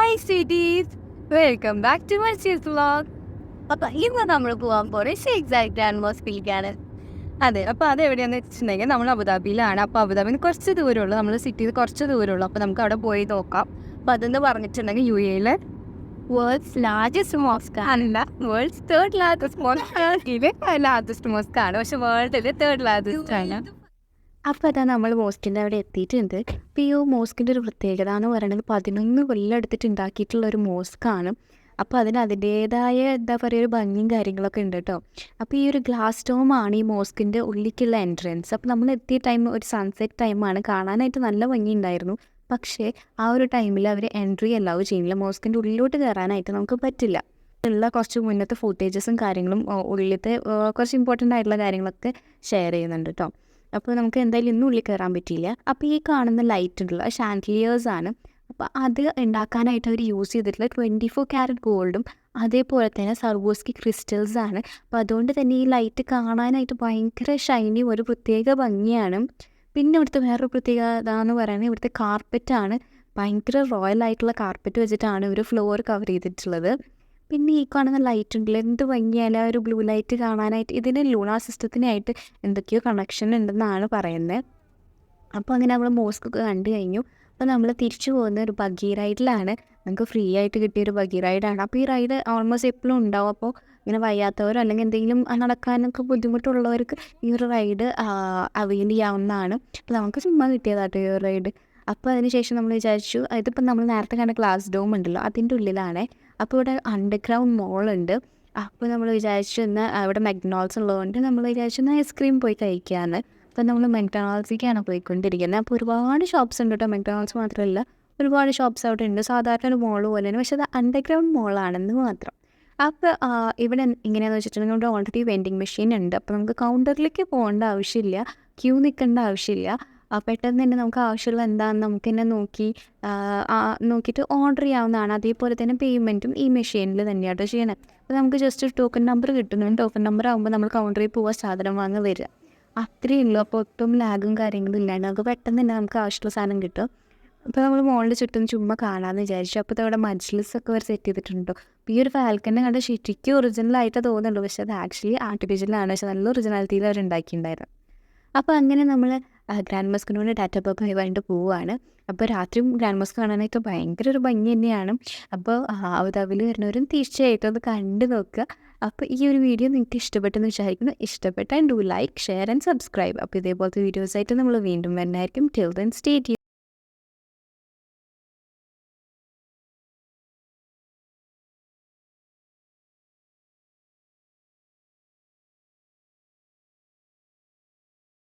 Hi sweeties, welcome back to my vlog. അപ്പം ഇന്ന് നമ്മൾ പോകാൻ പോകുന്നത് ഷെയ്ഖ് ഗ്രാൻഡ് മോസ്കിലേക്കാണ്. അതെ, അപ്പോൾ അത് എവിടെയാണെന്ന് വെച്ചിട്ടുണ്ടെങ്കിൽ നമ്മൾ അബുദാബിയിലാണ്. അപ്പോൾ അബുദാബിന് കുറച്ച് ദൂരമുള്ളൂ, നമ്മൾ സിറ്റിയിൽ കുറച്ച് ദൂരമുള്ളൂ. അപ്പോൾ നമുക്ക് അവിടെ പോയി നോക്കാം. അപ്പോൾ അതെന്ന് പറഞ്ഞിട്ടുണ്ടെങ്കിൽ യു എയിലെ വേൾഡ്സ് ലാർജസ്റ്റ് മോസ്ക് അല്ല, വേൾഡ്സ് തേർഡ് ലാർജസ്റ്റ് മോസ്ക്. ഇത് ലാർജസ്റ്റ് മോസ്ക് ആണ്, പക്ഷെ വേൾഡിൽ തേർഡ് ലാർജസ്റ്റ് ആണ്. അപ്പോൾ അതാ നമ്മൾ മോസ്കിൻ്റെ അവിടെ എത്തിയിട്ടുണ്ട്. അപ്പോൾ ഈ മോസ്കിൻ്റെ ഒരു പ്രത്യേകത എന്ന് പറയുന്നത് 11 കൊല്ലം എടുത്തിട്ട് ഉണ്ടാക്കിയിട്ടുള്ള ഒരു മോസ്കാണ്. അപ്പോൾ അതിന് അതിൻ്റേതായ എന്താ പറയുക ഒരു ഭംഗിയും കാര്യങ്ങളൊക്കെ ഉണ്ട് കേട്ടോ. അപ്പോൾ ഈ ഒരു ഗ്ലാസ് ഡോമാണ് ഈ മോസ്കിൻ്റെ ഉള്ളിലേക്കുള്ള എൻട്രൻസ്. അപ്പോൾ നമ്മൾ എത്തിയ ടൈം ഒരു സൺസെറ്റ് ടൈമാണ്, കാണാനായിട്ട് നല്ല ഭംഗിയുണ്ടായിരുന്നു. പക്ഷേ ആ ഒരു ടൈമിൽ അവർ എൻട്രി അലൗ ചെയ്യുന്നില്ല, മോസ്കിൻ്റെ ഉള്ളിലോട്ട് കയറാനായിട്ട് നമുക്ക് പറ്റില്ല. ഉള്ള കുറച്ച് മുന്നത്തെ ഫുട്ടേജസും കാര്യങ്ങളും ഉള്ളിലത്തെ കുറച്ച് ഇമ്പോർട്ടൻ്റ് ആയിട്ടുള്ള കാര്യങ്ങളൊക്കെ ഷെയർ ചെയ്യുന്നുണ്ട് കേട്ടോ. അപ്പോൾ നമുക്ക് എന്തായാലും ഇന്നും ഉള്ളിൽ കയറാൻ പറ്റിയില്ല. അപ്പോൾ ഈ കാണുന്ന ലൈറ്റ് ഉണ്ടല്ലോ, ഷാൻഡലിയേഴ്സാണ്. അപ്പോൾ അത് ഉണ്ടാക്കാനായിട്ട് അവർ യൂസ് ചെയ്തിട്ടുള്ള 24 ക്യാരറ്റ് ഗോൾഡും അതേപോലെ തന്നെ സർവോസ്കി ക്രിസ്റ്റൽസാണ്. അപ്പോൾ അതുകൊണ്ട് തന്നെ ഈ ലൈറ്റ് കാണാനായിട്ട് ഭയങ്കര ഷൈനിയും ഒരു പ്രത്യേക ഭംഗിയാണ്. പിന്നെ ഇവിടുത്തെ വേറൊരു പ്രത്യേകത എന്ന് പറയുന്നത് ഇവിടുത്തെ കാർപ്പറ്റാണ്. ഭയങ്കര റോയൽ ആയിട്ടുള്ള കാർപ്പറ്റ് വെച്ചിട്ടാണ് ഇവർ ഫ്ലോർ കവർ ചെയ്തിട്ടുള്ളത്. പിന്നെ ഈ കാണുന്ന ലൈറ്റ് ഉണ്ടല്ലോ, എന്ത് ഭംഗിയായാലും ആ ഒരു ബ്ലൂ ലൈറ്റ് കാണാനായിട്ട്. ഇതിന് ലൂണാർ സിസ്റ്റത്തിനായിട്ട് എന്തൊക്കെയോ കണക്ഷൻ ഉണ്ടെന്നാണ് പറയുന്നത്. അപ്പോൾ അങ്ങനെ നമ്മൾ മോസ്കൊക്കെ കണ്ടു കഴിഞ്ഞു. അപ്പോൾ നമ്മൾ തിരിച്ചു പോകുന്ന ഒരു ബഗ്ഗി റൈഡിലാണ്. നമുക്ക് ഫ്രീ ആയിട്ട് കിട്ടിയൊരു ബഗ്ഗി റൈഡാണ്. അപ്പോൾ ഈ റൈഡ് ഓൾമോസ്റ്റ് എപ്പോഴും ഉണ്ടാവും. അപ്പോൾ ഇങ്ങനെ വയ്യാത്തവരോ അല്ലെങ്കിൽ എന്തെങ്കിലും നടക്കാനൊക്കെ ബുദ്ധിമുട്ടുള്ളവർക്ക് ഈ ഒരു റൈഡ് അവൈൽ ചെയ്യാവുന്നതാണ്. അപ്പോൾ നമുക്ക് ചുമ്മാ കിട്ടിയതാട്ടോ ഈ ഒരു റൈഡ്. അപ്പോൾ അതിന് ശേഷം നമ്മൾ വിചാരിച്ചു, ഇതിപ്പോൾ നമ്മൾ നേരത്തെ കണ്ട ഗ്ലാസ് ഡോം ഉണ്ടല്ലോ അതിൻ്റെ ഉള്ളിലാണ്. അപ്പോൾ ഇവിടെ അണ്ടർഗ്രൗണ്ട് മോളുണ്ട്. അപ്പോൾ നമ്മൾ വിചാരിച്ചു എന്നാൽ അവിടെ മെക്ഡൊണാൾഡ്സ് ഉള്ളതുകൊണ്ട് നമ്മൾ വിചാരിച്ചു എന്നാൽ ഐസ്ക്രീം പോയി കഴിക്കാമെന്ന്. അപ്പോൾ നമ്മൾ മെക്ഡൊണാൾഡ്സിലേക്കാണ് പോയിക്കൊണ്ടിരിക്കുന്നത്. അപ്പോൾ ഒരുപാട് ഷോപ്സ് ഉണ്ട് കേട്ടോ, മെക്ഡൊണാൾഡ്സ് മാത്രമല്ല ഒരുപാട് ഷോപ്സ് അവിടെ ഉണ്ട്. സാധാരണ ഒരു മോള് പോലെയാണ്, പക്ഷേ അത് അണ്ടർഗ്രൗണ്ട് മോളാണെന്ന് മാത്രം. അപ്പോൾ ഇവിടെ എങ്ങനെയാണെന്ന് വെച്ചിട്ടുണ്ടെങ്കിൽ ഇവിടെ ഓൾറെഡി വെൻഡിങ് മെഷീൻ ഉണ്ട്. അപ്പോൾ നമുക്ക് കൗണ്ടറിലേക്ക് പോകേണ്ട ആവശ്യമില്ല, ക്യൂ നിൽക്കേണ്ട ആവശ്യമില്ല. പെട്ടെന്ന് തന്നെ നമുക്ക് ആവശ്യമുള്ള എന്താണെന്ന് നമുക്ക് തന്നെ നോക്കിയിട്ട് ഓർഡർ ചെയ്യാവുന്നതാണ്. അതേപോലെ തന്നെ പേയ്മെൻറ്റും ഈ മെഷീനിൽ തന്നെയാട്ടോ ചെയ്യണം. അപ്പോൾ നമുക്ക് ജസ്റ്റ് ഒരു ടോക്കൺ നമ്പർ കിട്ടുന്നുണ്ട്. ടോക്കൺ നമ്പർ ആകുമ്പോൾ നമ്മൾ കൗണ്ടറിൽ പോവുക, സാധനം വാങ്ങാൻ വരിക, അത്രയേ ഉള്ളൂ. അപ്പോൾ ഒട്ടും ലാഗും കാര്യങ്ങളും ഇല്ലാണ്ട് നമുക്ക് പെട്ടെന്ന് തന്നെ നമുക്ക് ആവശ്യമുള്ള സാധനം കിട്ടും. അപ്പോൾ നമ്മൾ മോളിൽ ചുറ്റും ചുമ്മാ കാണാമെന്ന് വിചാരിച്ചു. അപ്പോൾ ഇവിടെ മജ്ലിസൊക്കെ അവർ സെറ്റ് ചെയ്തിട്ടുണ്ടോ. അപ്പോൾ ഈ ഒരു ഫാൽക്കനെ കണ്ട് ശരിക്കും ഒറിജിനലായിട്ട് തോന്നുന്നുള്ളൂ, പക്ഷേ അത് ആക്ച്വലി ആർട്ടിഫിഷ്യലാണ്. പക്ഷേ നല്ല ഒറിജിനാലിറ്റിയിൽ അവർ ഉണ്ടാക്കിയിട്ടുണ്ടായിരുന്നു. അപ്പോൾ അങ്ങനെ നമ്മൾ ഗ്രാൻഡ് മോസ്കിനോട് ടാറ്റ ബൈ ബൈ പറഞ്ഞിട്ട് പോവുകയാണ്. അപ്പോൾ രാത്രിയും ഗ്രാൻഡ് മോസ്ക് കാണാനായിട്ട് ഭയങ്കര ഒരു ഭംഗി തന്നെയാണ്. അപ്പോൾ അബുദാബിയിൽ വരുന്നവരും തീർച്ചയായിട്ടും അത് കണ്ടു നോക്കുക. അപ്പോൾ ഈ ഒരു വീഡിയോ നിങ്ങൾക്ക് ഇഷ്ടപ്പെട്ടെന്ന് വിചാരിക്കുന്നു. ഇഷ്ടപ്പെട്ടാൽ do like, share and subscribe. അപ്പോൾ ഇതേപോലത്തെ വീഡിയോസായിട്ട് നമ്മൾ വീണ്ടും വരുന്നതായിരിക്കും. Till then stay tuned.